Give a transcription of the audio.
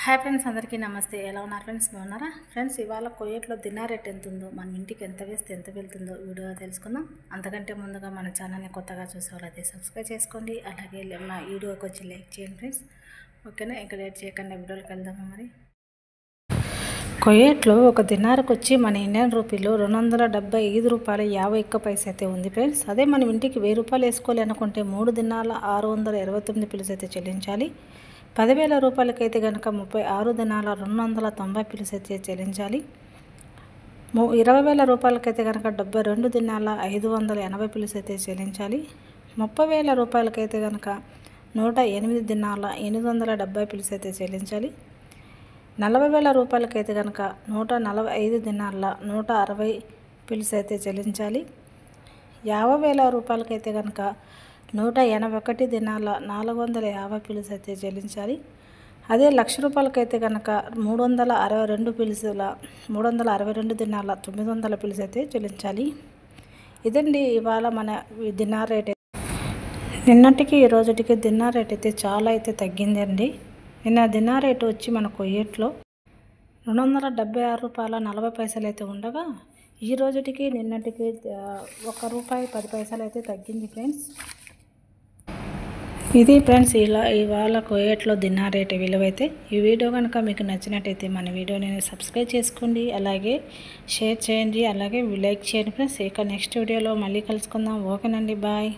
Hi friends, అందరికీ నమస్తే. ఎలా ఉన్నారు ఫ్రెండ్స్? బాగున్నారా ఫ్రెండ్స్? ఇవాళ కువైట్లో దినార్ రేట్ ఎంత ఉందో, మన ఇంటికి ఎంత వేస్తే ఎంత వెళ్తుందో వీడియో తెలుసుకుందాం. అంతకంటే ముందుగా మన ఛానల్ని కొత్తగా చూసేవాళ్ళైతే సబ్స్క్రైబ్ చేసుకోండి. అలాగే నా వీడియోకి వచ్చి లైక్ చేయండి ఫ్రెండ్స్. ఓకేనా? ఇంకా లేట్ చేయకుండా వీడియోకి వెళ్దామా. మరి కువైట్లో ఒక దినార్కి వచ్చి మన ఇండియన్ రూపీలో 275 రూపాయలు 51 అయితే ఉంది ఫ్రెండ్స్. అదే మనం ఇంటికి 1000 రూపాయలు వేసుకోవాలి అనుకుంటే 3 దినాల 629 పిలుసు అయితే చెల్లించాలి. 10,000 రూపాయలకైతే కనుక 36 దినాల 290 పిలుసు అయితే చెల్లించాలి. 20,000 రూపాయలకైతే కనుక 72 దినాల 580 పిలుసు అయితే చెల్లించాలి. 30,000 రూపాయలకైతే కనుక 108 దినాల 870 పిలుసు అయితే చెల్లించాలి. 40,000 రూపాయలకైతే కనుక 145 దినాల 160 పిలుసు అయితే చెల్లించాలి. 50,000 రూపాయలకైతే కనుక 181 దినాల 450 పిలుసు అయితే చెల్లించాలి. అదే 1,00,000 రూపాయలకైతే కనుక 362 దినాల 900 పిలుసు అయితే చెల్లించాలి. ఇదండి ఇవాళ మన దినార్ రేట్. నిన్నటికి ఈ రోజుటికి దినార్ రేట్ అయితే చాలా అయితే తగ్గిందండి. నిన్న దినార్ రేటు వచ్చి మన కువైట్లో 276 రూపాయల 40 పైసలు అయితే ఉండగా, ఈ రోజుటికి నిన్నటికి 1 రూపాయి 10 పైసలు అయితే తగ్గింది ఫ్రెండ్స్. ఇది ఫ్రెండ్స్ ఇవాళ కువైట్లో దినార్ రేట్ విలువైతే. ఈ వీడియో కనుక మీకు నచ్చినట్టయితే మన వీడియోని సబ్స్క్రైబ్ చేసుకోండి, అలాగే షేర్ చేయండి, అలాగే లైక్ చేయండి ఫ్రెండ్స్. ఇక నెక్స్ట్ వీడియోలో మళ్ళీ కలుసుకుందాం. ఓకేనండి, బాయ్.